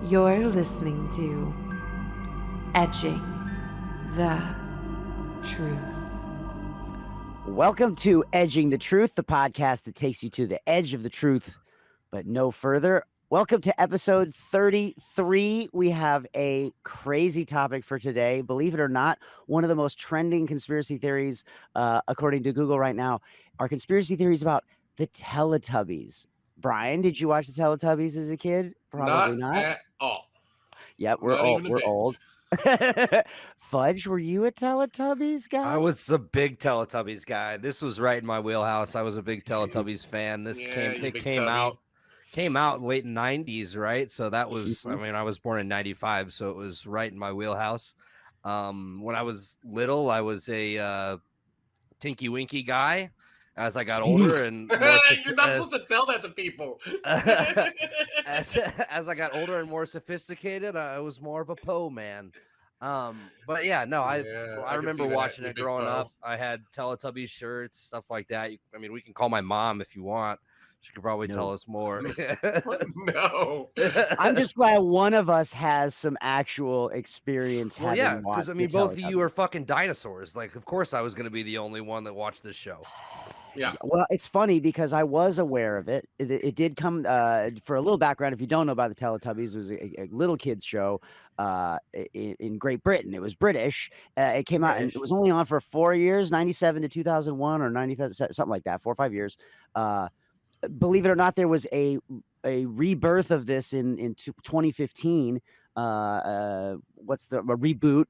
You're listening to Edging the Truth. Welcome to Edging the Truth, the podcast that takes you to the edge of the truth, but no further. Welcome to episode 33. We have a crazy topic for today. Believe it or not, one of the most trending conspiracy theories, according to Google right now, are conspiracy theories about the Teletubbies. Brian, did you watch the Teletubbies as a kid? Probably not. At all. Yep, we're Not old. even a We're bit. old. Fudge, were you a Teletubbies guy? I was a big Teletubbies guy. This was right in my wheelhouse. I was a big Teletubbies fan. This Yeah, came you it big came tubby. out late 90s, right? So that was Mhm. I mean, I was born in 95, so it was right in my wheelhouse. When I was little, I was a Tinky Winky guy. As I got older and more You're not supposed to tell that to people. as I got older and more sophisticated, I was more of a Poe man. But yeah, no, I can remember see that, watching you it big growing Poe. up. I had Teletubbies shirts, stuff like that. I mean, we can call my mom if you want. She could probably tell No. us more. No. I'm just glad one of us has some actual experience Well, having yeah, watched because I mean, the both of you Teletubbies. are fucking dinosaurs. Like, of course, I was going to be the only one that watched this show. Yeah. Well, it's funny because I was aware of it. It did come for a little background. If you don't know about the Teletubbies, it was a little kids show in Great Britain. It was British. It came out and it British. was only on for 4 years, 97 to 2001 or 90, something like that, 4 or 5 years. Believe it or not, there was a rebirth of this in 2015. A reboot,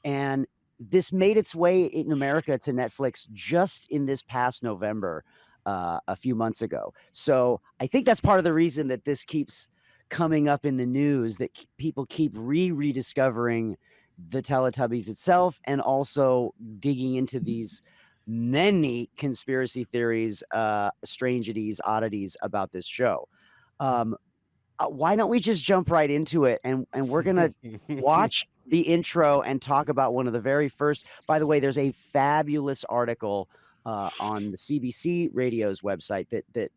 and this made its way in America to Netflix just in this past November, a few months ago. So I think that's part of the reason that this keeps coming up in the news, that people keep rediscovering the Teletubbies itself, and also digging into these many conspiracy theories, strangeties, oddities about this show. Why don't we just jump right into it, and we're gonna watch the intro and talk about one of the very first. By the way, there's a fabulous article on the CBC Radio's website that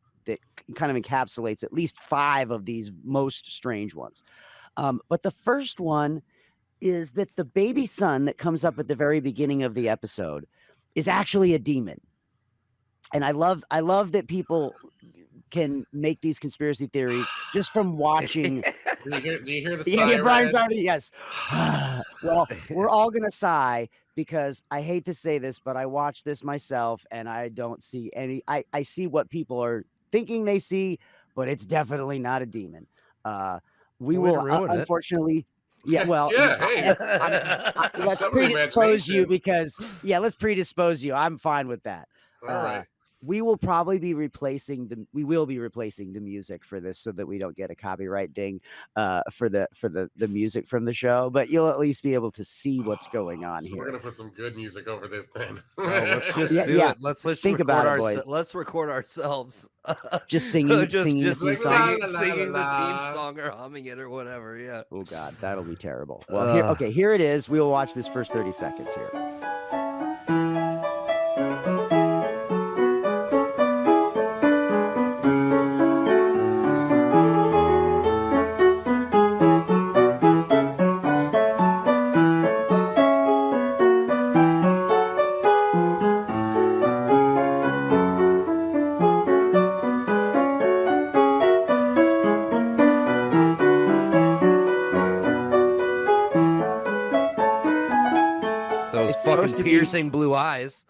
kind of encapsulates at least 5 of these most strange ones. But the first one is that the baby son that comes up at the very beginning of the episode is actually a demon. And I love that people can make these conspiracy theories just from watching. Do you hear the Yeah, sigh, Brian's Ryan? already, yes. Well, we're all gonna sigh because I hate to say this, but I watched this myself and I don't see any. I see what people are thinking they see, but it's definitely not a demon. We Way to will ruin it. unfortunately. Yeah, well, Yeah, hey. let's Some predispose you imagination. because let's predispose you. I'm fine with that. All right. We will probably be replacing the music for this so that we don't get a copyright ding for the music from the show, but you'll at least be able to see what's going on So we're here. gonna put some good music over this then. No, let's just Yeah, do yeah. it. Let's Think record about it, boys. Let's record ourselves. Just singing just the just theme singing, song. singing the La-la-la-la. theme song or humming it or whatever. Yeah. Oh God, that'll be terrible. Well, here it is. We'll watch this first 30 seconds here. Those It's fucking supposed to be- piercing blue eyes.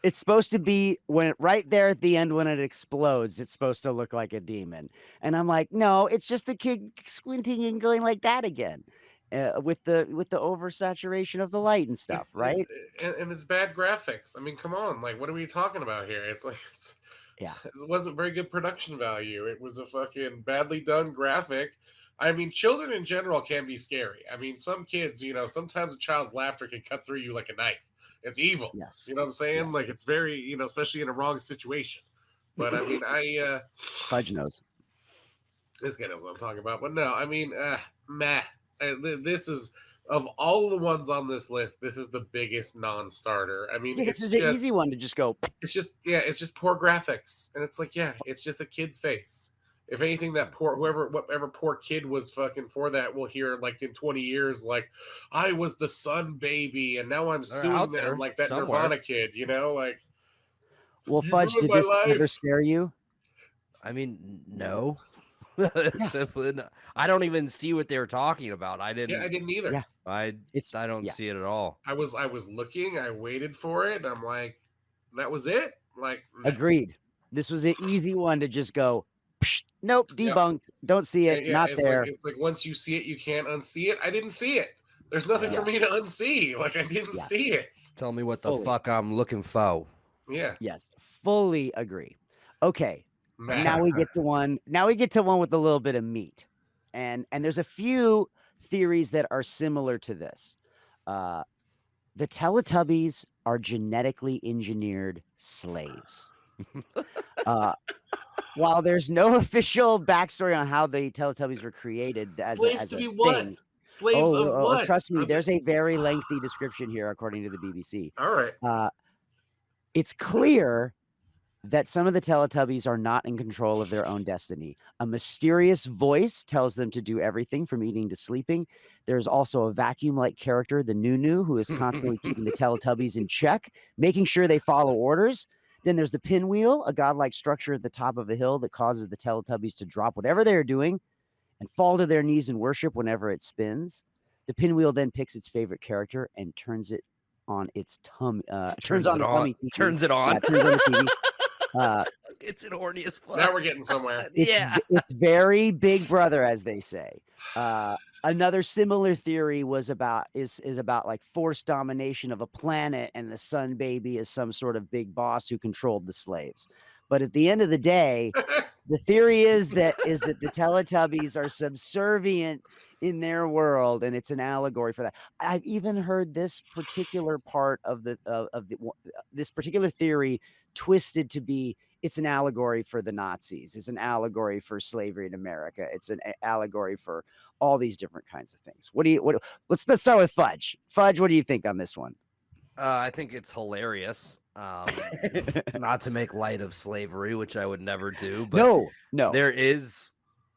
It's supposed to be right there at the end when it explodes, it's supposed to look like a demon. And I'm like, no, it's just the kid squinting and going like that again. With the oversaturation of the light and stuff, right? And it's bad graphics. I mean, come on. Like, what are we talking about here? It's like, Yeah. it wasn't very good production value. It was a fucking badly done graphic. I mean, children in general can be scary. I mean, some kids, sometimes a child's laughter can cut through you like a knife. It's evil. Yes. You know what I'm saying? Yes. Like, it's very, especially in a wrong situation. But I mean, Fudge knows. this guy knows what I'm talking about. But no, I mean, meh. This is, of all the ones on this list, this is the biggest non-starter. I mean, This is an easy one to just go. it's just poor graphics, and it's like, yeah, it's just a kid's face. if anything, that whatever poor kid was fucking for that will hear like in 20 years, like, I was the sun baby and now I'm They're suing out them, there like that somewhere. Nirvana kid, you know, like, Well, you Fudge, ruined did my this ever life. scare you? I mean, no. Simply, I don't even see what they were talking about. I Yeah, I didn't. didn't either. Yeah. I don't yeah. see it at all. I was looking, I waited for it, and I'm like, that was it? Like, no. Agreed. This was an easy one to just go, psh, nope, Yep. debunked. Don't see it. Yeah, Not it's there. like once you see it, you can't unsee it. I didn't see it. There's nothing for me to unsee. Like, I didn't Yeah. see it. Tell me what the Fully. fuck I'm looking for. Yeah. Yes, fully agree. Okay, Matt. now we get to one. Now we get to one with a little bit of meat, and there's a few theories that are similar to this. The Teletubbies are genetically engineered slaves. While there's no official backstory on how the Teletubbies were created as Slaves as to a be what? thing, Slaves of what? trust me, Are they- there's a very lengthy description here, according to the BBC. All right. It's clear that some of the Teletubbies are not in control of their own destiny. A mysterious voice tells them to do everything from eating to sleeping. There's also a vacuum-like character, the Nunu, who is constantly keeping the Teletubbies in check, making sure they follow orders. Then there's the pinwheel, a godlike structure at the top of a hill that causes the Teletubbies to drop whatever they're doing and fall to their knees in worship whenever it spins. The pinwheel then picks its favorite character and turns it on its tummy. Turns on the tummy TV. Turns it on. Yeah, turns on the TV. It's an horny as fuck. Now we're getting somewhere. It's very Big Brother, as they say. Another similar theory is about like forced domination of a planet, and the sun baby is some sort of big boss who controlled the slaves. But at the end of the day, the theory is that the Teletubbies are subservient in their world, and it's an allegory for that. I've even heard this particular part of this particular theory twisted to be it's an allegory for the Nazis. It's an allegory for slavery in America. It's an allegory for all these different kinds of things. Let's start with Fudge. Fudge, what do you think on this one? I think it's hilarious. Not to make light of slavery, which I would never do, but no. There is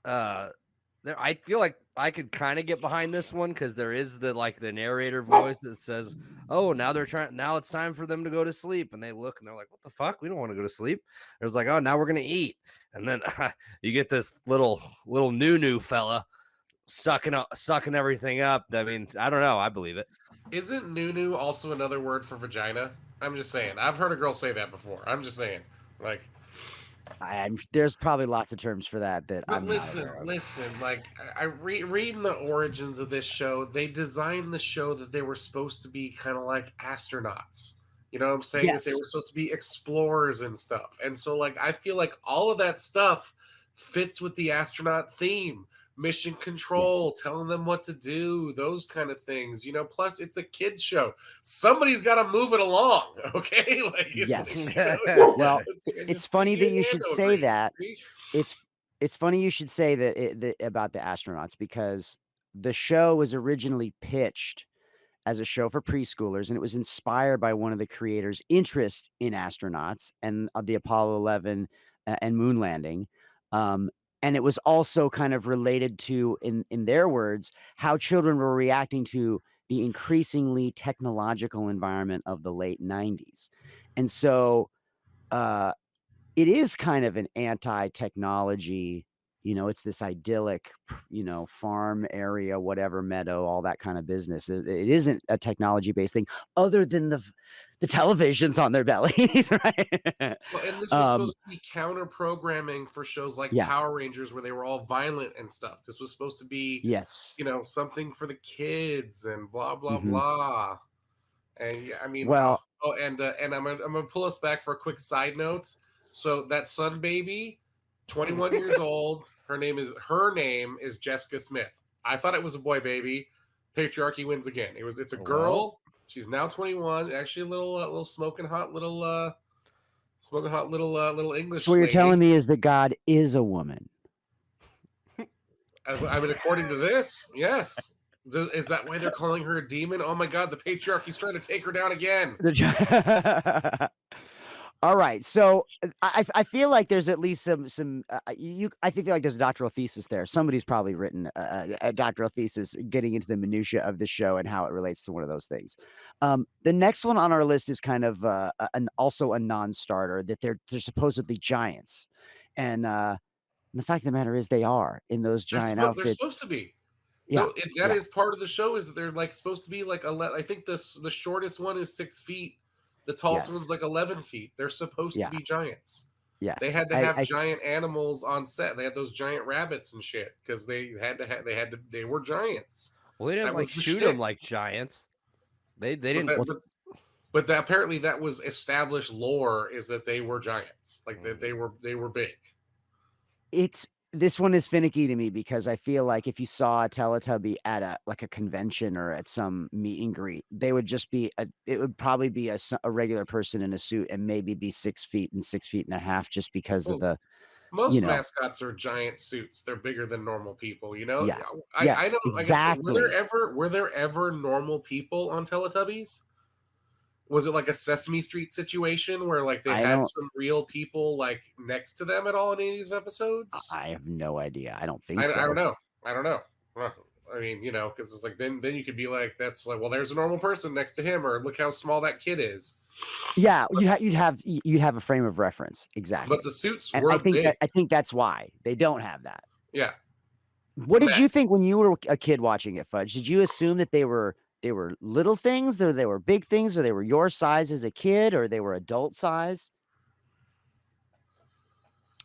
I feel like I could kind of get behind this one because there is the narrator voice that says, "Oh, now it's time for them to go to sleep," and they look and they're like, "What the fuck? We don't want to go to sleep." It was like, "Oh, now we're gonna eat," and then you get this little Nunu fella sucking everything up. I mean, I don't know. I believe it. Isn't Nunu also another word for vagina? I'm just saying. I've heard a girl say that before. I'm just saying. Like, there's probably lots of terms for that I'm listen. Like, I reading the origins of this show. They designed the show that they were supposed to be kind of like astronauts. You know what I'm saying? Yes. That they were supposed to be explorers and stuff. And so, like, I feel like all of that stuff fits with the astronaut theme. Mission control, telling them what to do, those kind of things, you know. Plus, it's a kids show. Somebody's got to move it along, okay? Like, yes. Well, it's funny that you should say that. It's funny you should say that about the astronauts, because the show was originally pitched as a show for preschoolers, and it was inspired by one of the creators' interest in astronauts and the Apollo 11 and moon landing. And it was also kind of related to, in their words, how children were reacting to the increasingly technological environment of the late 90s. And so it is kind of an anti-technology, it's this idyllic, farm area, whatever, meadow, all that kind of business. It isn't a technology-based thing other than the televisions on their bellies, right? Well, and this was supposed to be counter-programming for shows like Power Rangers, where they were all violent and stuff. This was supposed to be, something for the kids and blah, blah, blah. And I mean, and I'm gonna pull us back for a quick side note. So that sun baby, 21 years old. Her name is Jessica Smith. I thought it was a boy baby. Patriarchy wins again. It's a girl. She's now 21. Actually, a little smoking hot little English. So what you're telling me is that God is a woman. I mean, according to this, yes. Is that why they're calling her a demon? Oh my God, the patriarchy's trying to take her down again. All right, so I feel like there's at least some I feel like there's a doctoral thesis there. Somebody's probably written a doctoral thesis getting into the minutia of the show and how it relates to one of those things. The next one on our list is kind of also a non-starter, that they're supposedly giants, and the fact of the matter is they are in those giant They're outfits. supposed to be. Yeah, No, that is part of the show. Is that they're like supposed to be like I think the shortest one is 6 feet. The tallest one's like 11 feet. They're supposed to be giants. Yes, They had to have giant animals on set. They had those giant rabbits and shit because they were giants. Well, they didn't shoot them like giants. They didn't. But apparently that was established lore, is that they were giants, like that they were big. This one is finicky to me because I feel like if you saw a Teletubby at a convention or at some meet and greet, they would just be it would probably be a regular person in a suit and maybe be 6 feet and 6 feet and a half just because of the. Most mascots are giant suits. They're bigger than normal people, Yeah. I don't exactly. were there ever normal people on Teletubbies? Was it like a Sesame Street situation where like they had some real people like next to them at all in any of these episodes? I have no idea. I don't think so. I don't know. I mean, because it's like then you could be like, that's like, well, there's a normal person next to him, or look how small that kid is. Yeah, you'd have a frame of reference, exactly. But the suits and were I think big. I think that's why they don't have that. Yeah. What did you think when you were a kid watching it, Fudge? Did you assume that they were little things, or they were big things, or they were your size as a kid, or they were adult size?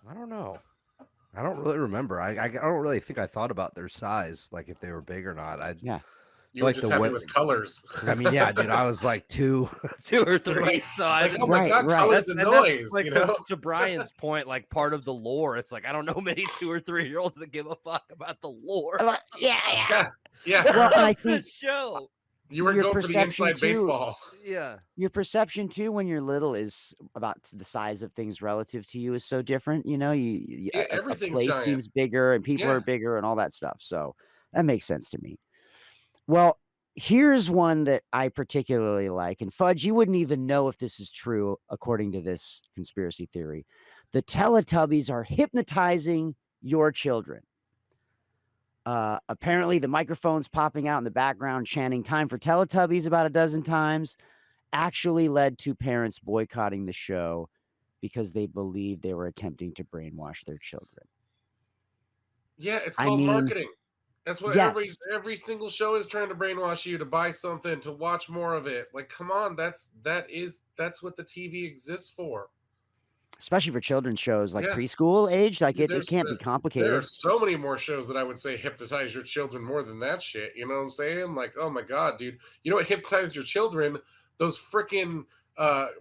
I don't know. I don't really remember. I don't really think I thought about their size, like if they were big or not. You were just happy with colors. I mean, yeah, dude, I was like two or three. So oh my God, colors and noise. Like to Brian's point, like part of the lore. It's like I don't know many 2 or 3 year olds that give a fuck about the lore. Yeah. Well, I think this show. You were going for the inside baseball. Yeah. Your perception too, when you're little, is about the size of things relative to you is so different. A place seems bigger and people are bigger and all that stuff. So that makes sense to me. Well, here's one that I particularly like. And Fudge, you wouldn't even know if this is true, according to this conspiracy theory. The Teletubbies are hypnotizing your children. Apparently, the microphones popping out in the background chanting "Time for Teletubbies" about a dozen times actually led to parents boycotting the show because they believed they were attempting to brainwash their children. Yeah, it's called marketing. That's what every single show is trying to brainwash you to buy something, to watch more of it. Like, come on, that's what the TV exists for. Especially for children's shows, like preschool age, like it can't be complicated. There are so many more shows that I would say hypnotize your children more than that shit. You know what I'm saying? Like, oh my God, dude. You know what hypnotized your children? Those freaking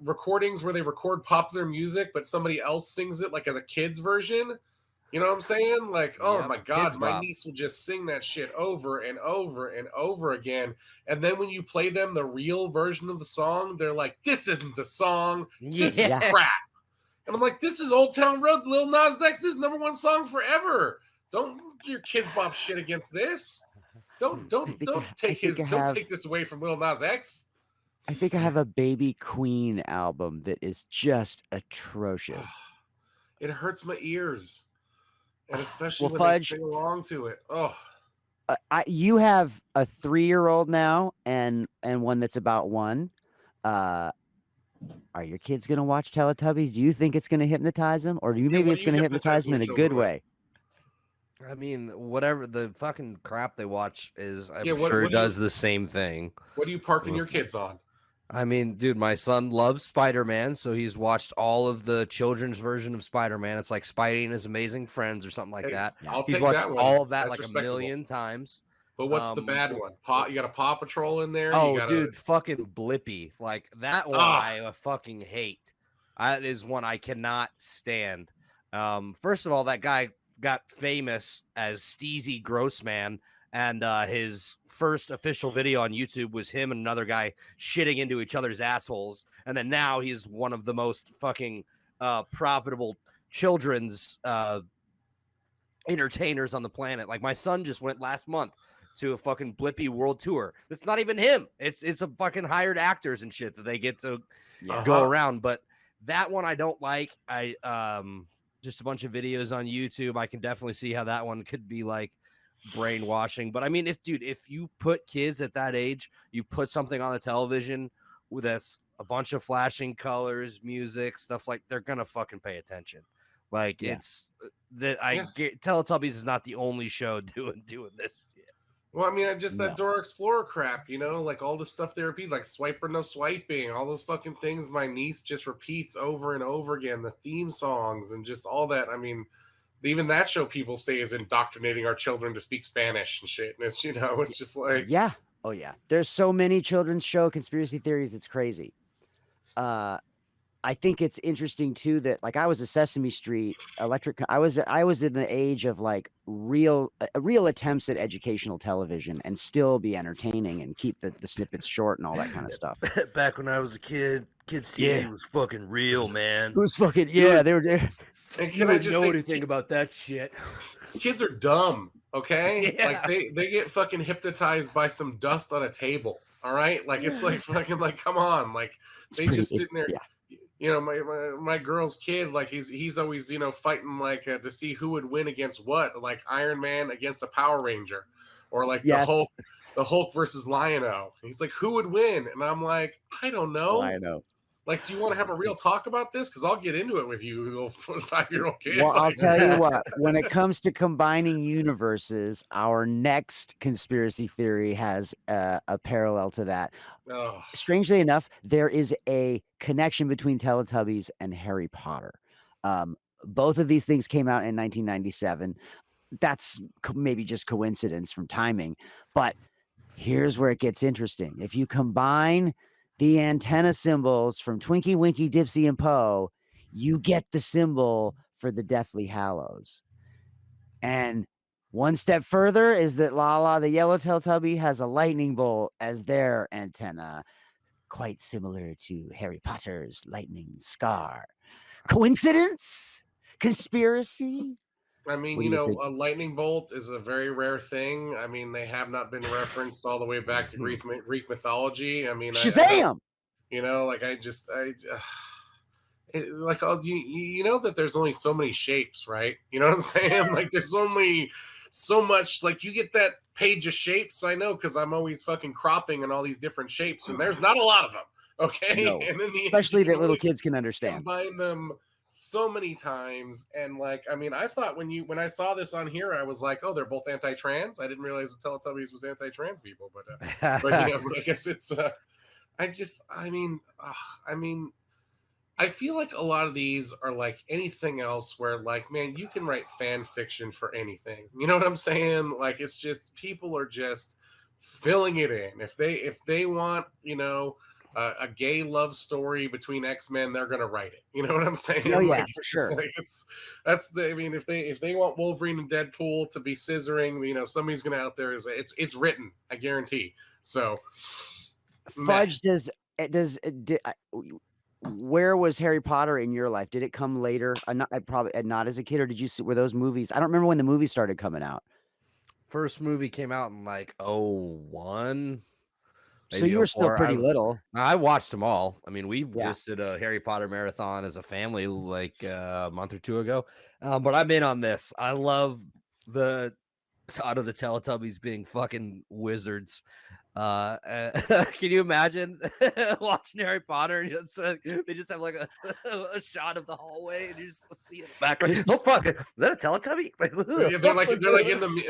recordings where they record popular music, but somebody else sings it like as a kid's version. You know what I'm saying? Like, oh my God, my niece will just sing that shit over and over and over again. And then when you play them the real version of the song, they're like, this isn't the song. This is crap. And I'm like, this is Old Town Road, Lil Nas X's #1 song forever. Don't your kids bop shit against this. Don't take this away from Lil Nas X. I think I have a Baby Queen album that is just atrocious. It hurts my ears. And especially when they sing along to it. Oh, you have a 3-year-old now and one that's about 1. Are your kids going to watch Teletubbies? Do you think it's going to hypnotize them, or maybe it's going to hypnotize them in a good way? I mean, whatever the fucking crap they watch is, I'm sure it does the same thing. What are you parking your kids on? I mean, dude, my son loves Spider-Man, so he's watched all of the children's version of Spider-Man. It's like Spidey and His Amazing Friends or something like that. He's watched all of that like a million times. But what's the bad one? You got a Paw Patrol in there? Oh, dude, fucking Blippi. Like, that one I fucking hate. That is one I cannot stand. First of all, that guy got famous as Steezy Grossman, and his first official video on YouTube was him and another guy shitting into each other's assholes. And then now he's one of the most fucking profitable children's entertainers on the planet. Like, my son just went last month to a fucking Blippi world tour. It's not even him. It's a fucking hired actors and shit that they get to go around. But That one I don't like. I just a bunch of videos on YouTube. I can definitely see how that one could be like brainwashing. But I mean, if you put kids at that age, you put something on the television that's a bunch of flashing colors, music, stuff like, they're gonna fucking pay attention. Like Yeah. it's that Teletubbies is not the only show doing this shit. Well, I mean, just that No. Dora Explorer crap, like all the stuff they repeat, like swipe or no swiping, all those fucking things my niece just repeats over and over again, the theme songs and just all that. I mean, even that show people say is indoctrinating our children to speak Spanish and shit. And it's, it's just like, Yeah. Oh yeah. There's so many children's show conspiracy theories. It's crazy. I think it's interesting too that like I was a Sesame Street electric. I was in the age of like real attempts at educational television and still be entertaining and keep the snippets short and all that kind of stuff. Back when I was a kid, kids TV was fucking real, man. It was fucking they were there. and You wouldn't know anything about that shit. Kids are dumb, okay? Yeah. Like they get fucking hypnotized by some dust on a table. All right, like it's like fucking like come on, like just sitting there. Yeah. My girl's kid, like he's always fighting like to see who would win against what, like Iron Man against a Power Ranger, or like the Hulk versus Lion-O. He's like, who would win? And I'm like, I don't know. Lion-O. Like, do you want to have a real talk about this? Because I'll get into it with you, little 5-year-old kid. Well, I'll tell you what, when it comes to combining universes, our next conspiracy theory has a parallel to that. Oh. Strangely enough, there is a connection between Teletubbies and Harry Potter. Both of these things came out in 1997. That's maybe just coincidence from timing, but here's where it gets interesting. If you combine the antenna symbols from Twinkie, Winkie, Dipsy, and Poe, you get the symbol for the Deathly Hallows. And one step further is that Lala, the yellow Teletubby, has a lightning bolt as their antenna, quite similar to Harry Potter's lightning scar. Coincidence? Conspiracy? I mean, a lightning bolt is a very rare thing. I mean, they have not been referenced all the way back to Greek mythology. I mean, Shazam! You know that there's only so many shapes, right? You know what I'm saying? Like, there's only so much. Like, you get that page of shapes. I know because I'm always fucking cropping in all these different shapes, and there's not a lot of them. Okay, No. and then Especially that little kids can understand. Combine them so many times, and like, I mean, I thought when I saw this on here, I was like, oh, they're both anti-trans. I didn't realize the Teletubbies was anti-trans people, but but I guess it's. I mean, I feel like a lot of these are like anything else where like, man, you can write fan fiction for anything. You know what I'm saying? Like, it's just people are just filling it in. If they want, a gay love story between X-Men, they're gonna write it. You know what I'm saying? Oh yeah, like, for sure. Like I mean, if they want Wolverine and Deadpool to be scissoring, somebody's gonna out there it's written. I guarantee. So, Fudge, where was Harry Potter in your life? Did it come later? Not as a kid, or did you see were those movies? I don't remember when the movies started coming out. First movie came out in like 2001. So you were still pretty little. I watched them all. I mean, we just did a Harry Potter marathon as a family like a month or two ago. But I'm in on this. I love the thought of the Teletubbies being fucking wizards. Can you imagine watching Harry Potter and they just have like a shot of the hallway and you just see it in the background? Oh fuck! Is that a Teletubby?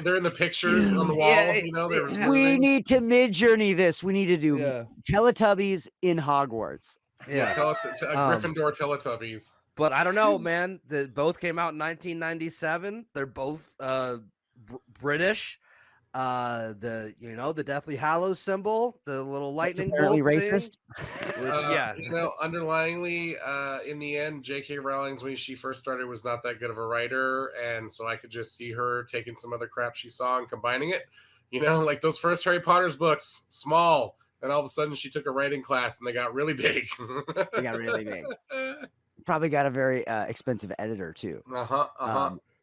They're in the pictures on the wall. We need to mid-journey this. We need to do Teletubbies in Hogwarts. Yeah, Gryffindor Teletubbies. But I don't know, man. They both came out in 1997. They're both British. The Deathly Hallows symbol, the little lightning bolt racist. Underlyingly, in the end, J.K. Rowling, when she first started, was not that good of a writer, and so I could just see her taking some other crap she saw and combining it. Like those first Harry Potter's books, small, and all of a sudden she took a writing class and they got really big. They got really big. Probably got a very expensive editor too.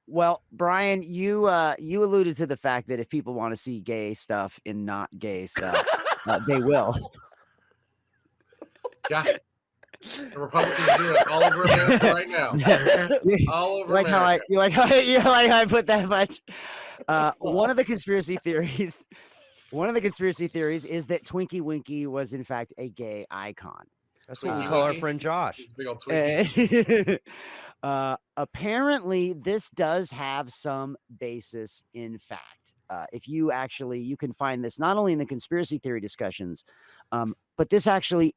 Well, Brian, you alluded to the fact that if people want to see gay stuff in not gay stuff, they will. Yeah. The Republicans do it all over America right now. All over like America. you like how I put that much. One of the conspiracy theories is that Twinkie Winkie was in fact a gay icon. That's what we Twinkie call our Winkie. friend Josh. These big old Twinkies. Apparently, this does have some basis in fact. If you can find this not only in the conspiracy theory discussions, but this actually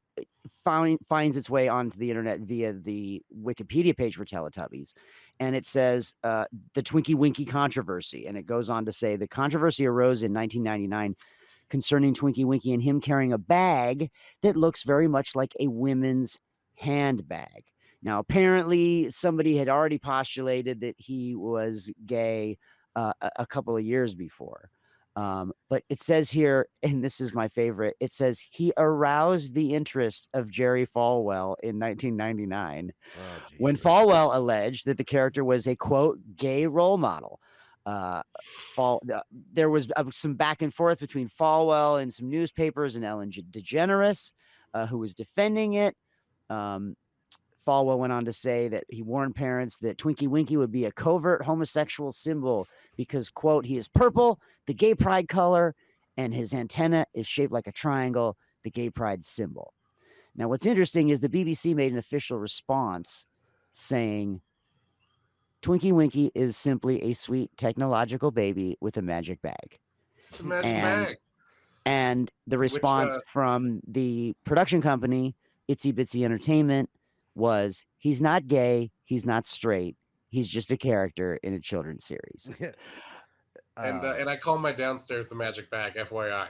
finds its way onto the internet via the Wikipedia page for Teletubbies. And it says the Twinkie Winkie controversy. And it goes on to say the controversy arose in 1999 concerning Twinkie Winkie and him carrying a bag that looks very much like a women's handbag. Now, apparently, somebody had already postulated that he was gay a couple of years before. But it says here, and this is my favorite, it says he aroused the interest of Jerry Falwell in 1999 when Falwell alleged that the character was a, quote, gay role model. There was some back and forth between Falwell and some newspapers and Ellen DeGeneres, who was defending it. Falwell went on to say that he warned parents that Twinkie Winkie would be a covert homosexual symbol because, quote, he is purple, the gay pride color, and his antenna is shaped like a triangle, the gay pride symbol. Now, what's interesting is the BBC made an official response saying Twinkie Winkie is simply a sweet technological baby with a magic bag. It's a magic bag. And the response from the production company, Itsy Bitsy Entertainment, was he's not gay, he's not straight, he's just a character in a children's series. And I call my downstairs the magic bag, FYI.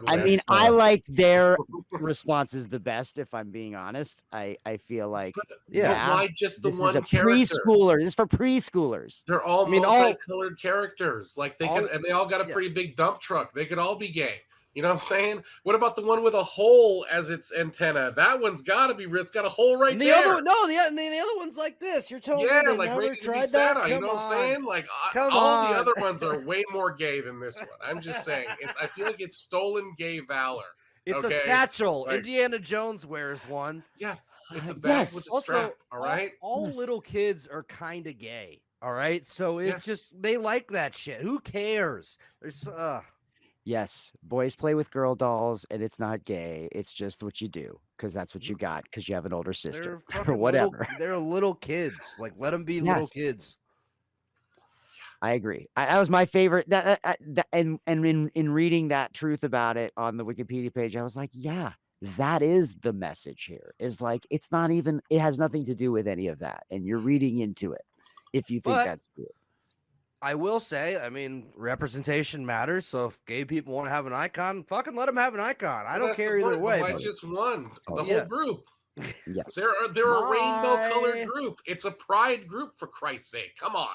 I mean, I like their responses the best, if I'm being honest. I feel like, but why just the this one is a character? preschooler. This is for preschoolers. They're all multicolored characters. Like they all got a pretty big dump truck. They could all be gay. You know what I'm saying? What about the one with a hole as its antenna? That one's got to be. It's got a hole right there. The other one's like this. You're telling me they like never ready to tried be that? Santa, you know what I'm saying? Like Come all on. the other ones are way more gay than this one. I'm just saying. I feel like it's stolen gay valor. It's a satchel. Like, Indiana Jones wears one. Yeah, it's a bag with a strap. All right. All little kids are kind of gay. All right, so it's just they like that shit. Who cares? There's Yes, boys play with girl dolls, and it's not gay. It's just what you do because that's what you got because you have an older sister or whatever. They're little kids. Like, let them be little kids. I agree. That was my favorite. And in reading that truth about it on the Wikipedia page, I was like, yeah, that is the message here. Is like it's not even. It has nothing to do with any of that, and you're reading into it if you think that's true. I will say, I mean, representation matters. So if gay people want to have an icon, fucking let them have an icon. I don't care either way. Why just one? The whole group. Yes, they're a rainbow-colored group. It's a pride group, for Christ's sake. Come on.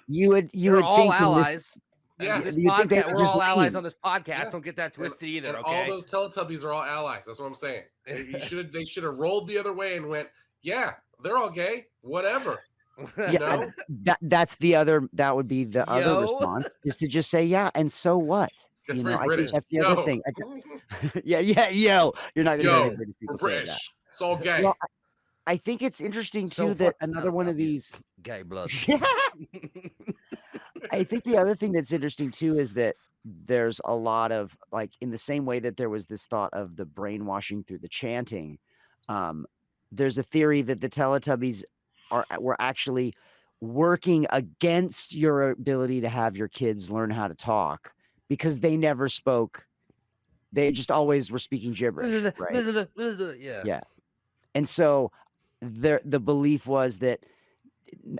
You would all think allies. We're all allies on this podcast. Don't get that twisted either. And okay, all those Teletubbies are all allies. That's what I'm saying. They should have rolled the other way and went, yeah, they're all gay. Whatever. That's the other. That would be the other response is to just say and so what? I think that's the other thing. Yo, you're not gonna hear any British people say that. It's all gay. Well, I think it's interesting too that another one of these gay blood. I think the other thing that's interesting too is that there's a lot of like in the same way that there was this thought of the brainwashing through the chanting. There's a theory that the Teletubbies were actually working against your ability to have your kids learn how to talk because they never spoke. They just always were speaking gibberish, right? Yeah. And so the belief was that,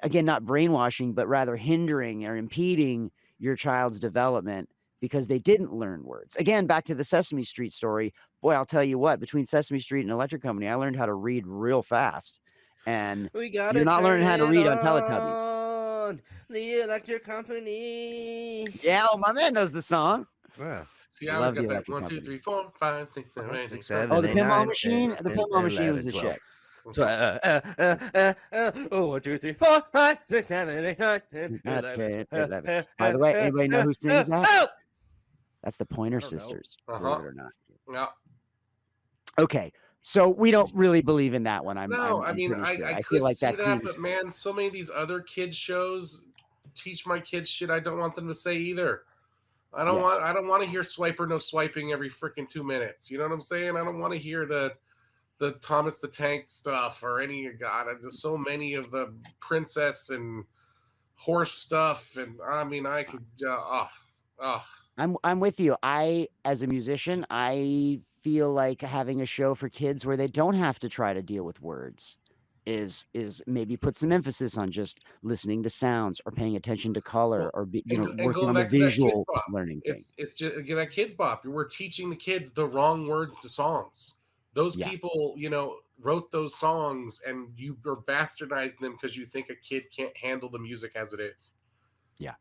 again, not brainwashing, but rather hindering or impeding your child's development because they didn't learn words. Again, back to the Sesame Street story. Boy, I'll tell you what, between Sesame Street and Electric Company, I learned how to read real fast. And you're not learning how to read on Teletubbies. The Electric Company. Yeah, my man knows the song. Yeah. See, I always got that 1, 2, 3, 4, 5, 6, 7, 8, 6, 7. Oh, the pinball machine. The pinball machine was the shit. 1, 2, 3, 4, 5, 6, 7, 8, 9, 10, 11. By the way, anybody know who sings that? That's the Pointer Sisters. Believe it or not. Yeah. Okay. So we don't really believe in that one. I'm I mean, pretty sure. I I feel could like see that that, seems but man, so many of these other kids shows teach my kids shit I don't want them to say either. I don't yes. want to hear swipe or no swiping every freaking 2 minutes. You know what I'm saying? I don't want to hear the Thomas the Tank stuff or any God. There's so many of the princess and horse stuff, and I mean, I could. I'm with you. As a musician, I feel like having a show for kids where they don't have to try to deal with words is maybe put some emphasis on just listening to sounds or paying attention to color Well, or and working going on the back to that kids visual bop, learning thing. it's just again that kids bop. We're teaching the kids the wrong words to songs. Those Yeah. people, wrote those songs, and you are bastardizing them because you think a kid can't handle the music as it is. Yeah.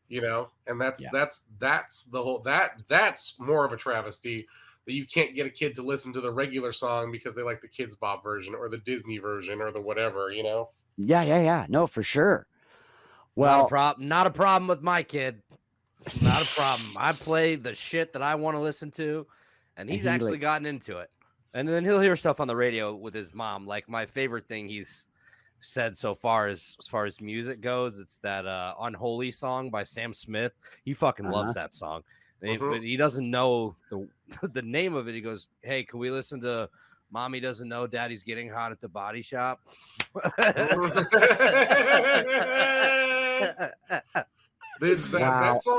And that's Yeah. that's the whole that's more of a travesty that you can't get a kid to listen to the regular song because they like the Kids Bop version or the Disney version or the whatever. Yeah. No, for sure. Not a Well, problem. Not a problem with my kid. Not a problem. I play the shit that I want to listen to, and he's actually gotten into it. And then he'll hear stuff on the radio with his mom. Like my favorite thing he's said so far as far as music goes, it's that Unholy song by Sam Smith. He fucking loves that song. But he doesn't know the name of it. He goes, "Hey, can we listen to Mommy Doesn't Know Daddy's Getting Hot at the Body Shop?" Dude, wow. that song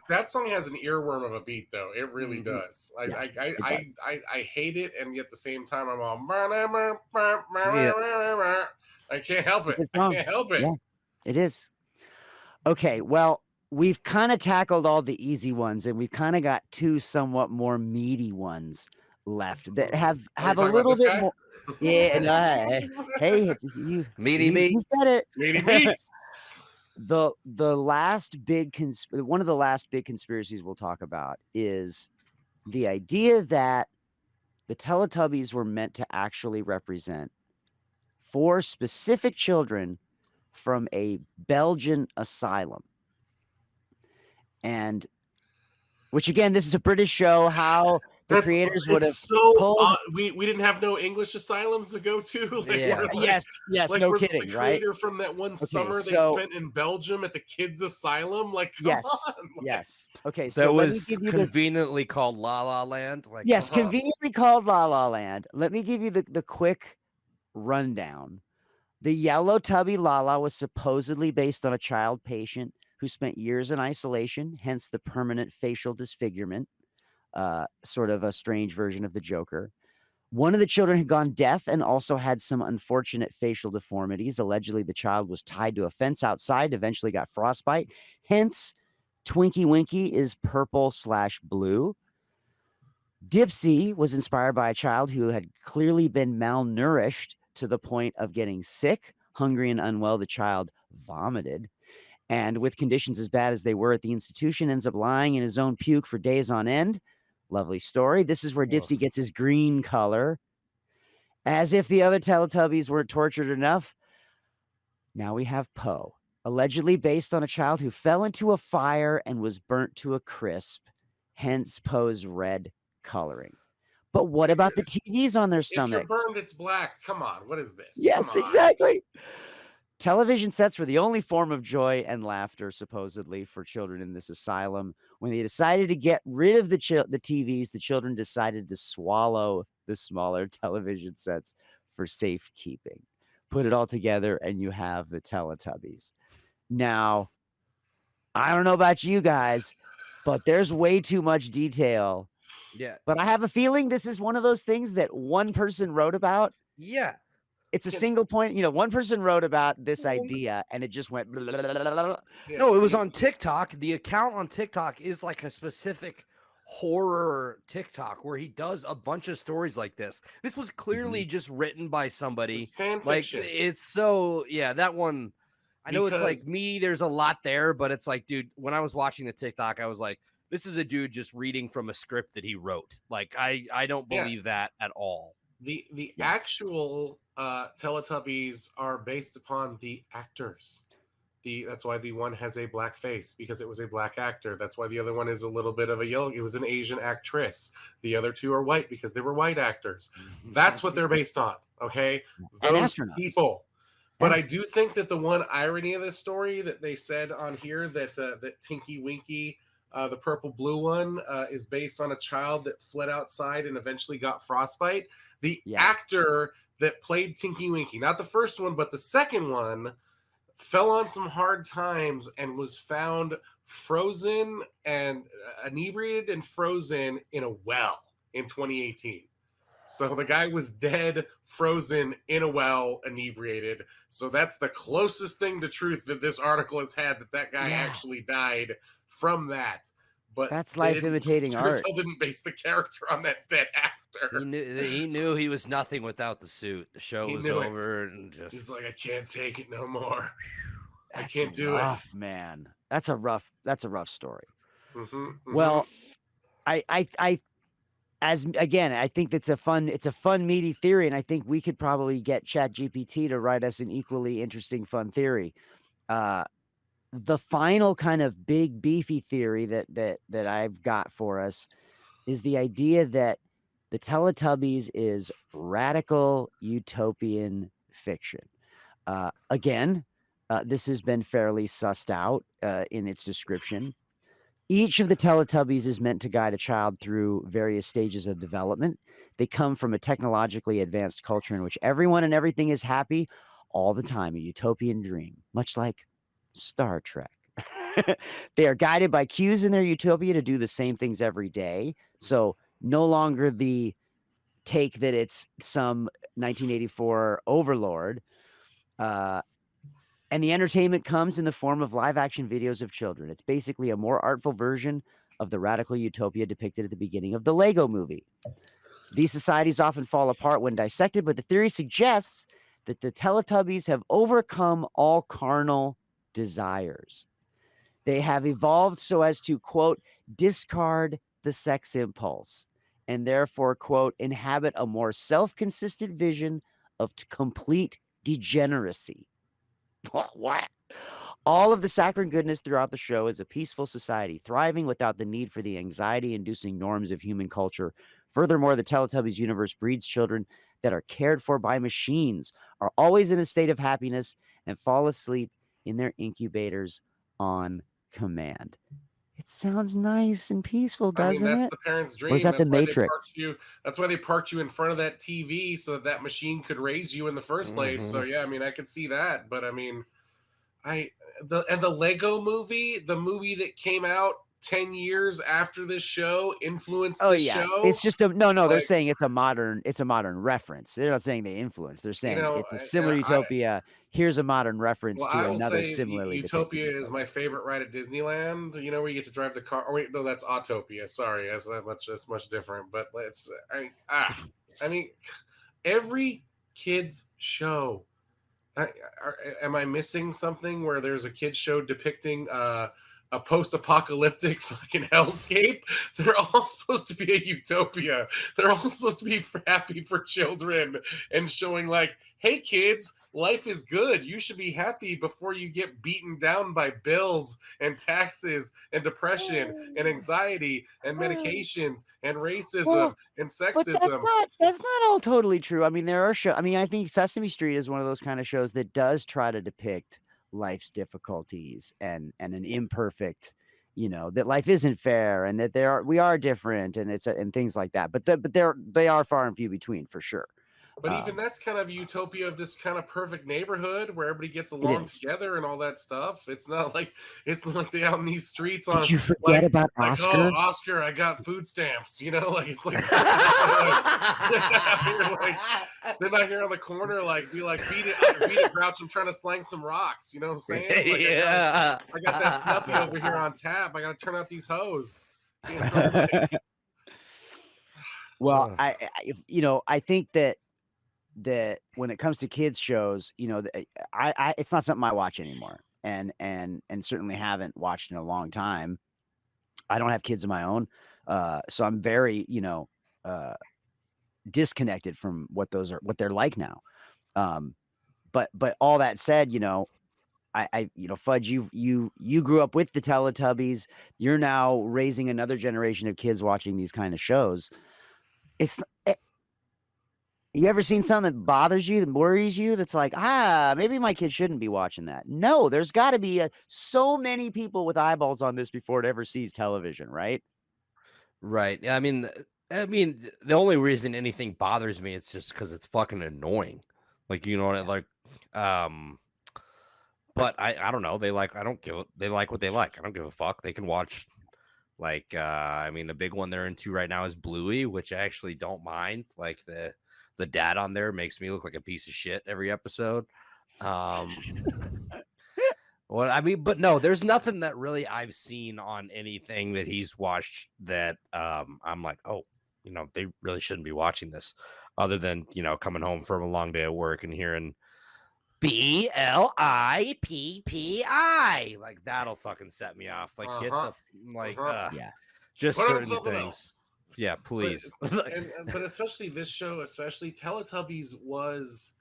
that song has an earworm of a beat though. It really does. I hate it, and yet at the same time I'm all I can't help it. I can't help it. Yeah, it is. Okay, well, we've kind of tackled all the easy ones, and we've kind of got two somewhat more meaty ones left that have a little bit more. Yeah, no, hey, you meaty meat. You said it. Meaty meats. The last big one of the last big conspiracies we'll talk about is the idea that the Teletubbies were meant to actually represent 4 specific children from a Belgian asylum. And which again, this is a British show. How the creators would have told we didn't have no English asylums to go to. Yes, no kidding, the right? Creator from that one summer they spent in Belgium at the kids' asylum. Like, come on. Yes. Okay, so that was conveniently called La La Land. Like, yes, conveniently called La La Land. Let me give you the quick rundown. The yellow tubby Lala was supposedly based on a child patient who spent years in isolation, hence the permanent facial disfigurement, sort of a strange version of the Joker. One of the children had gone deaf and also had some unfortunate facial deformities. Allegedly, the child was tied to a fence outside, eventually got frostbite. Hence, Twinkie Winkie is purple/blue. Dipsy was inspired by a child who had clearly been malnourished to the point of getting sick, hungry, and unwell. The child vomited. And with conditions as bad as they were at the institution, ends up lying in his own puke for days on end. Lovely story. This is where Dipsy gets his green color. As if the other Teletubbies weren't tortured enough, now we have Poe, allegedly based on a child who fell into a fire and was burnt to a crisp, hence Poe's red coloring. But what about the TVs on their stomachs? If you're burned, it's black. Come on. What is this? Yes, exactly. Television sets were the only form of joy and laughter, supposedly, for children in this asylum. When they decided to get rid of the TVs, the children decided to swallow the smaller television sets for safekeeping. Put it all together, and you have the Teletubbies. Now, I don't know about you guys, but there's way too much detail. Yeah. But I have a feeling this is one of those things that one person wrote about. Yeah. It's a single point. One person wrote about this idea and it just went. Blah, blah, blah, blah, blah. No, it was on TikTok. The account on TikTok is like a specific horror TikTok where he does a bunch of stories like this. This was clearly just written by somebody. It's fan like fiction. it's so that one. I know it's like me. There's a lot there, but it's like, dude, when I was watching the TikTok, I was like, this is a dude just reading from a script that he wrote. Like, I don't believe that at all. The actual Teletubbies are based upon the actors. That's why the one has a black face, because it was a black actor. That's why the other one is a little bit of a yellow. It was an Asian actress. The other two are white because they were white actors. That's what they're based on. Okay, And those astronauts. people. But Yeah. I do think that the one irony of this story that they said on here that that Tinky Winky, the purple blue one, is based on a child that fled outside and eventually got frostbite. The actor that played Tinky Winky, not the first one, but the second one, fell on some hard times and was found frozen and inebriated and frozen in a well in 2018. So the guy was dead, frozen in a well, inebriated. So that's the closest thing to truth that this article has had, that guy actually died from that. But that's life imitating art. Didn't base the character on that dead actor. He knew he was nothing without the suit. The show was over, and just he's like, I can't take it no more. That's I can't do rough, man. That's a rough story. Mm-hmm. Well, I think that's a fun meaty theory, and I think we could probably get ChatGPT to write us an equally interesting fun theory. The final kind of big beefy theory that I've got for us is the idea that the Teletubbies is radical utopian fiction. Again, this has been fairly sussed out in its description. Each of the Teletubbies is meant to guide a child through various stages of development. They come from a technologically advanced culture in which everyone and everything is happy all the time, a utopian dream, much like Star Trek. They are guided by cues in their utopia to do the same things every day. So no longer the take that it's some 1984 overlord. And the entertainment comes in the form of live action videos of children. It's basically a more artful version of the radical utopia depicted at the beginning of the Lego movie. These societies often fall apart when dissected, but the theory suggests that the Teletubbies have overcome all carnal desires. They have evolved so as to, quote, discard the sex impulse and therefore, quote, inhabit a more self-consistent vision of complete degeneracy. What? All of the saccharine goodness throughout the show is a peaceful society, thriving without the need for the anxiety-inducing norms of human culture. Furthermore, the Teletubbies universe breeds children that are cared for by machines, are always in a state of happiness, and fall asleep in their incubators on command. It sounds nice and peaceful, doesn't that's it? the parents' dream. Or is that that's the why Matrix? That's why they parked you in front of that TV so that machine could raise you in the first place. So yeah, I could see that. But the Lego movie, the movie that came out 10 years after this show, influenced the show. It's just they're saying it's a modern reference. They're not saying they influence. They're saying it's a similar utopia. Here's a modern reference to another similarly Utopia is my favorite ride at Disneyland. You know, where you get to drive the car. Oh wait, no, that's Autopia. Sorry, that's much different. But every kid's show. Am I missing something where there's a kid's show depicting a post-apocalyptic fucking hellscape? They're all supposed to be a utopia. They're all supposed to be happy for children and showing like, hey kids, life is good. You should be happy before you get beaten down by bills and taxes and depression and anxiety and medications and racism and sexism. But that's not all totally true. I mean, there are shows. I mean, I think Sesame Street is one of those kind of shows that does try to depict life's difficulties and an imperfect, that life isn't fair and that we are different and and things like that. But they are far and few between for sure. But even that's kind of a utopia of this kind of perfect neighborhood where everybody gets along together and all that stuff. It's not like they out in these streets on. Did you forget about Oscar? Oh, Oscar, I got food stamps. Like it's like they're not here on the corner beat it, Grouch. I'm trying to slang some rocks. You know what I'm saying? I got that Snuffy over here on tap. I got to turn out these hoes. Well, I think that when it comes to kids shows, it's not something I watch anymore, and certainly haven't watched in a long time. I don't have kids of my own, so I'm very disconnected from what they're like now. But all that said, Fudge, you grew up with the Teletubbies. You're now raising another generation of kids watching these kind of shows. It's you ever seen something that bothers you, that worries you? That's like, maybe my kid shouldn't be watching that. No, there's got to be so many people with eyeballs on this before it ever sees television, right? Right. Yeah, I mean, the only reason anything bothers me, it's just because it's fucking annoying. Like, you know what I like. But I don't know. They like what they like. I don't give a fuck. They can watch like I mean the big one they're into right now is Bluey, which I actually don't mind. Like the dad on there makes me look like a piece of shit every episode. Well, I mean, but no, there's nothing that really I've seen on anything that he's watched that I'm like, oh, they really shouldn't be watching this, other than coming home from a long day at work and hearing BLIPPI, like that'll fucking set me off. Like get the Yeah. just Put on certain something things. else. Yeah, please. But especially this show, especially Teletubbies was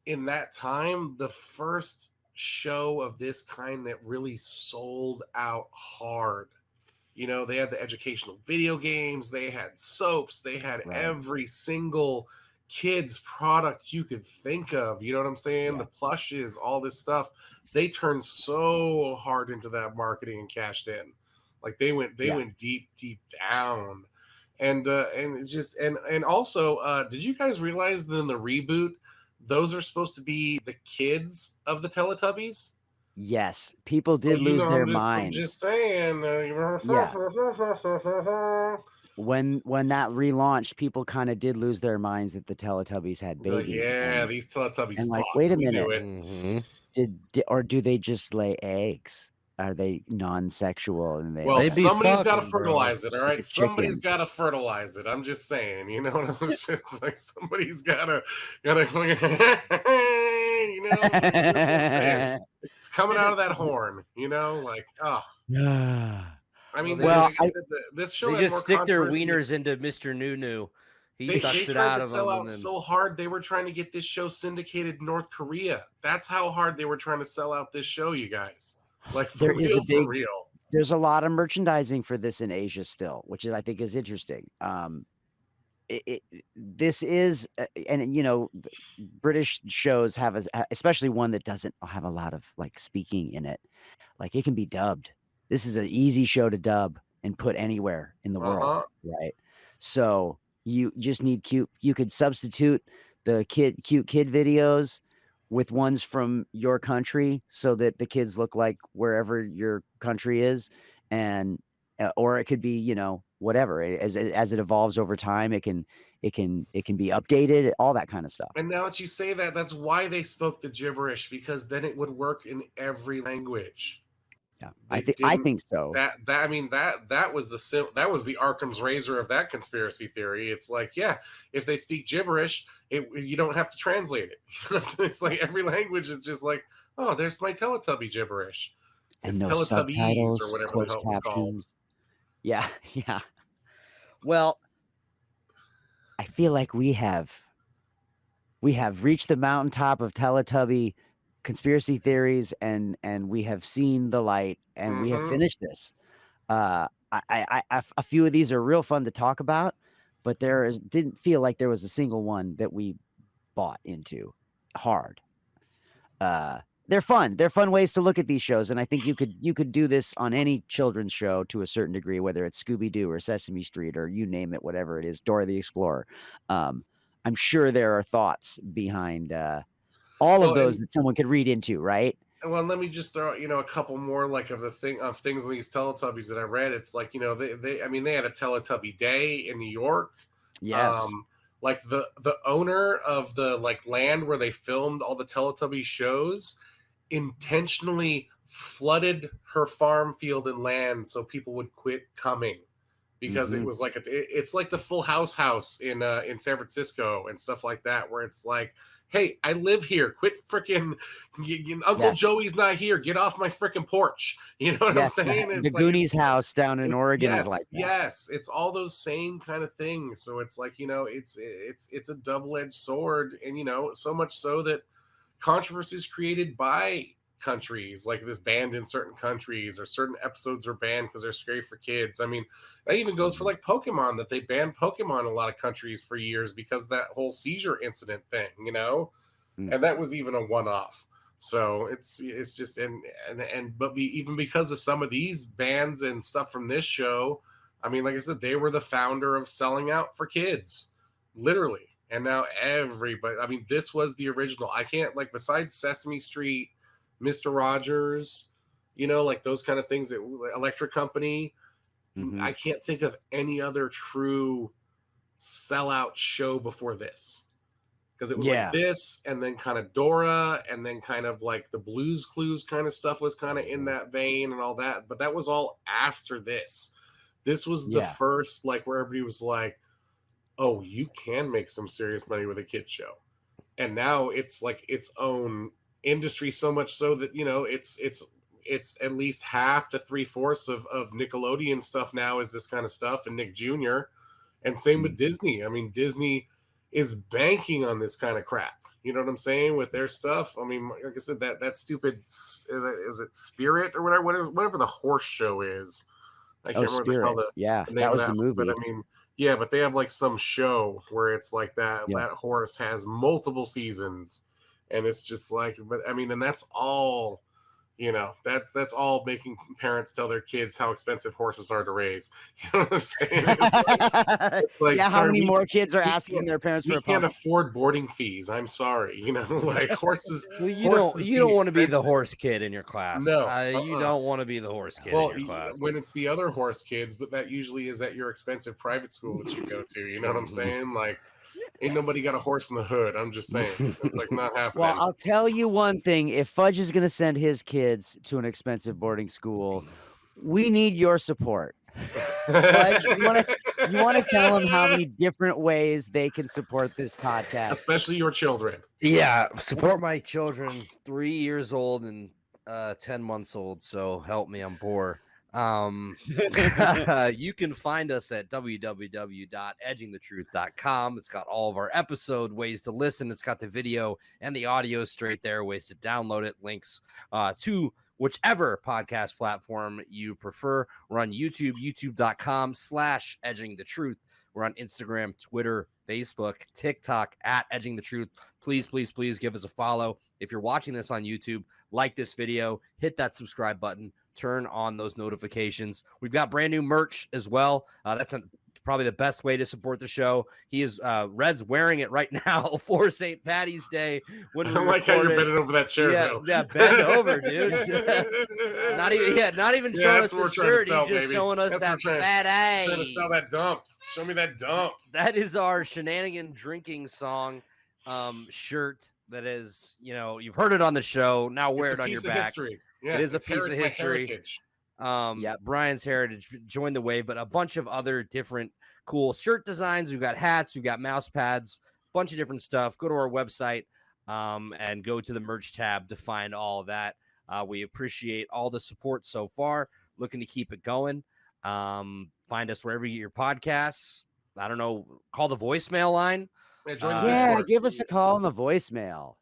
in that time the first show of this kind that really sold out hard. They had the educational video games, they had soaps, they had every single kids product you could think of. You know what I'm saying? The plushes, all this stuff. They turned so hard into that marketing and cashed in. Like they went deep down. And also, did you guys realize that in the reboot, those are supposed to be the kids of the Teletubbies? Yes, people did lose their minds. I'm just saying. When that relaunched, people kind of did lose their minds that the Teletubbies had babies. These Teletubbies. And like, wait a minute, Mm-hmm. or do they just lay eggs? Are they non-sexual? And somebody's got to fertilize it. All right, Like somebody's got to fertilize it. I'm just saying. You know what I'm just like? Somebody's gotta. It's coming out of that horn. Like, oh. I mean, this show they just stick their wieners into Mr. Nunu. They tried to sell out so hard. They were trying to get this show syndicated in North Korea. That's how hard they were trying to sell out this show, you guys. Like, for real. There's a lot of merchandising for this in Asia still, which I think is interesting. This is, and British shows have, especially one that doesn't have a lot of like speaking in it. Like it can be dubbed. This is an easy show to dub and put anywhere in the world, right? So you just need you could substitute the cute kid videos with ones from your country so that the kids look like wherever your country is, and or it could be whatever as it evolves over time. It can be updated, all that kind of stuff. And now that you say that, that's why they spoke the gibberish, because then it would work in every language. Yeah, I think so. That was the Occam's razor of that conspiracy theory. It's like, if they speak gibberish, you don't have to translate it. It's like every language is just like, oh, there's my Teletubby gibberish, and no Teletubbies subtitles, or whatever closed the hell it's called. captions. Yeah. Well, I feel like we have reached the mountaintop of Teletubby conspiracy theories, and we have seen the light, and we have finished this. A few of these are real fun to talk about, but didn't feel like there was a single one that we bought into hard. They're fun ways to look at these shows, and I think you could do this on any children's show to a certain degree, whether it's Scooby-Doo or Sesame Street or you name it, whatever it is, Dora the Explorer. I'm sure there are thoughts behind all of those that someone could read into, right? Well, let me just throw a couple more like of things on these Teletubbies that I read. It's like they had a Teletubby Day in New York. Yes. Like the owner of the land where they filmed all the Teletubby shows intentionally flooded her farm field and land so people would quit coming, because it was like it's like the Full House in San Francisco and stuff like that, where it's like, hey, I live here. Quit freaking. Uncle Joey's not here. Get off my freaking porch. You know what I'm saying? It's the Goonies house down in Oregon is like that. Yes, it's all those same kind of things. So it's like, it's a double-edged sword, and so much so that controversies created by countries, like this banned in certain countries, or certain episodes are banned because they're scary for kids. I mean, that even goes for like Pokemon, that they banned Pokemon in a lot of countries for years because of that whole seizure incident thing, you know, and that was even a one-off. So it's just but even because of some of these bans and stuff from this show, I mean, like I said, they were the founder of selling out for kids, literally. And now everybody, I mean, this was the original. I can't, like, besides Sesame Street, Mr. Rogers, you know, like those kind of things, that Electric Company, I can't think of any other true sellout show before this. Because it was like this, and then kind of Dora, and then kind of like the Blues Clues kind of stuff was kind of in that vein and all that. But that was all after this. This was the first, like, where everybody was like, oh, you can make some serious money with a kid show. And now it's like its own industry, so much so that, you know, it's at least half to 3/4 of Nickelodeon stuff now is this kind of stuff, and Nick Jr. And same with Disney. I mean, Disney is banking on this kind of crap. You know what I'm saying? With their stuff. I mean, like I said, that stupid, is it Spirit or whatever the horse show is. I can't remember Spirit. That was the movie. But I mean, yeah, but they have like some show where it's like that horse has multiple seasons, and it's just like, but I mean, and that's all, you know, that's all making parents tell their kids how expensive horses are to raise. You know what I'm saying? It's like, how many more kids are asking their parents for a can't afford boarding fees. I'm sorry, you know, like horses. Well, you don't want to be the horse kid in your class. No, you don't want to be the horse kid in your class. When it's the other horse kids, but that usually is at your expensive private school that you go to. You know what I'm saying? Like, ain't nobody got a horse in the hood. I'm just saying. It's like not happening. Well, I'll tell you one thing. If Fudge is going to send his kids to an expensive boarding school, we need your support. Fudge, you want to tell them how many different ways they can support this podcast? Especially your children. Yeah, support my children, 3 years old and 10 months old. So help me, I'm poor. You can find us at www.edgingthetruth.com. It's got all of our episode ways to listen. It's got the video and the audio straight there, ways to download it, links to whichever podcast platform you prefer. We're on YouTube, youtube.com/edgingthetruth. We're on Instagram, Twitter, Facebook, TikTok at Edging the Truth. Please, please, please give us a follow. If you're watching this on YouTube, like this video, hit that subscribe button, turn on those notifications. We've got brand new merch as well. That's probably the best way to support the show. He is Red's wearing it right now for St. Patty's Day. When I like how you're bending over that chair. Yeah, bend over, dude. not even showing us the shirt. He's just showing us that fat ass. Trying to sell that dump. Show me that dump. That is our shenanigan drinking song shirt. That is, you know, you've heard it on the show. Now wear it on your back. Yeah, it is a piece of history. Brian's heritage, join the wave, but a bunch of other different cool shirt designs. We've got hats, we've got mouse pads, a bunch of different stuff. Go to our website and go to the merch tab to find all of that. We appreciate all the support so far. Looking to keep it going. Find us wherever you get your podcasts. I don't know, call the voicemail line. Give us a call on the voicemail.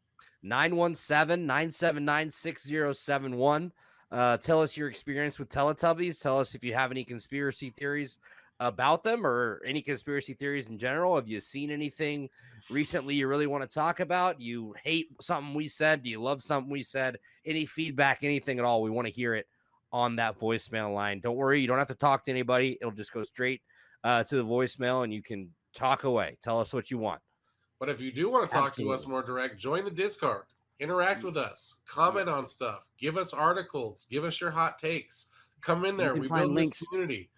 917-979-6071. Tell us your experience with Teletubbies. Tell us if you have any conspiracy theories about them or any conspiracy theories in general. Have you seen anything recently you really want to talk about? You hate something we said? Do you love something we said? Any feedback, anything at all? We want to hear it on that voicemail line. Don't worry. You don't have to talk to anybody. It'll just go straight to the voicemail and you can talk away. Tell us what you want. But if you do want to talk to us more direct, join the Discord. Interact with us. Comment on stuff. Give us articles. Give us your hot takes. Come in there. We build this community.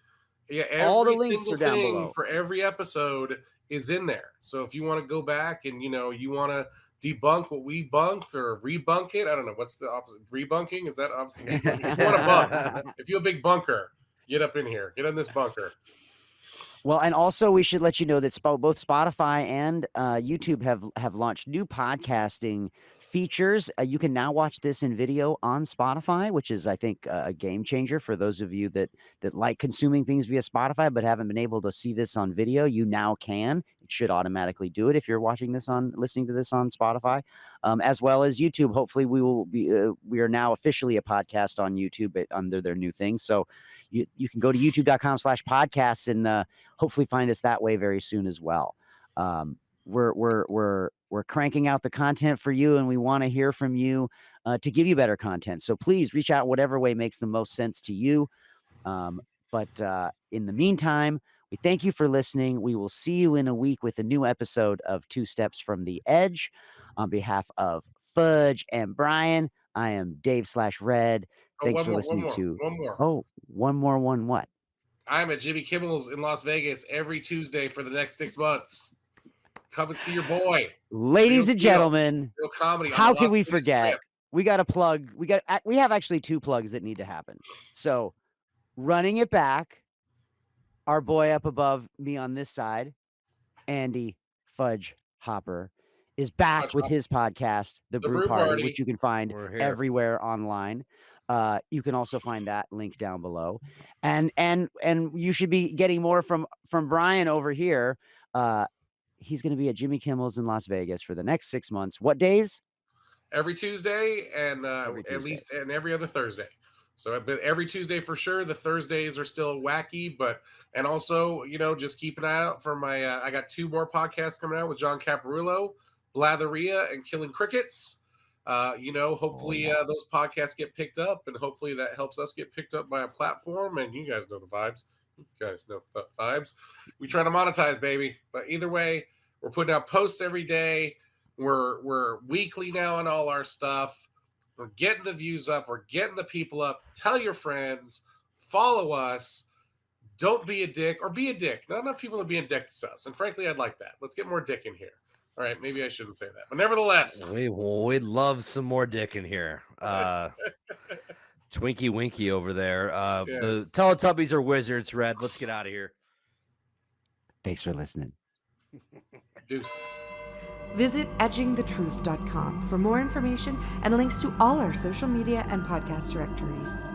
Yeah, all the links are down below. For every episode is in there. So if you want to go back and, you know, you want to debunk what we bunked or rebunk it, I don't know. What's the opposite? Rebunking? Is that opposite? If you want to bunk, if you're a big bunker, get up in here. Get in this bunker. Well, and also we should let you know that both Spotify and YouTube have launched new podcasting features. You can now watch this in video on Spotify, which is, I think, a game changer for those of you that like consuming things via Spotify but haven't been able to see this on video. You now can. It should automatically do it if you're listening to this on Spotify, as well as YouTube. Hopefully, we are now officially a podcast on YouTube under their new thing. So you can go to youtube.com/podcasts and hopefully find us that way very soon as well. We're cranking out the content for you, and we want to hear from you to give you better content. So please reach out whatever way makes the most sense to you. But in the meantime, we thank you for listening. We will see you in a week with a new episode of Two Steps from the Edge. On behalf of Fudge and Brian, I am Dave/Red. Thanks for listening to. One more. Oh, one more. What? I'm at Jimmy Kimmel's in Las Vegas every Tuesday for the next 6 months. Come and see your boy. Ladies and gentlemen, real comedy. How can we forget? We got a plug. We have actually 2 plugs that need to happen. So, running it back, our boy up above me on this side, Andy Fudge Hopper, is back with his podcast, The Brew Party, which you can find everywhere online. You can also find that link down below, and you should be getting more from Brian over here. He's going to be at Jimmy Kimmel's in Las Vegas for the next 6 months. What days? Every Tuesday and at least and every other Thursday. So but every Tuesday for sure. The Thursdays are still wacky, and also, just keep an eye out for my I got 2 more podcasts coming out with John Caparulo, Blatheria and Killing Crickets. Hopefully those podcasts get picked up, and hopefully that helps us get picked up by a platform, and you guys know the vibes. We try to monetize, baby. But either way, we're putting out posts every day. We're weekly now on all our stuff. We're getting the views up. We're getting the people up. Tell your friends. Follow us. Don't be a dick, or be a dick. Not enough people are being dicks to us. And frankly, I'd like that. Let's get more dick in here. All right, maybe I shouldn't say that. But nevertheless. We'd love some more dick in here. Twinkie Winky over there. Yes. The Teletubbies are wizards, Red. Let's get out of here. Thanks for listening. Deuces. Visit edgingthetruth.com for more information and links to all our social media and podcast directories.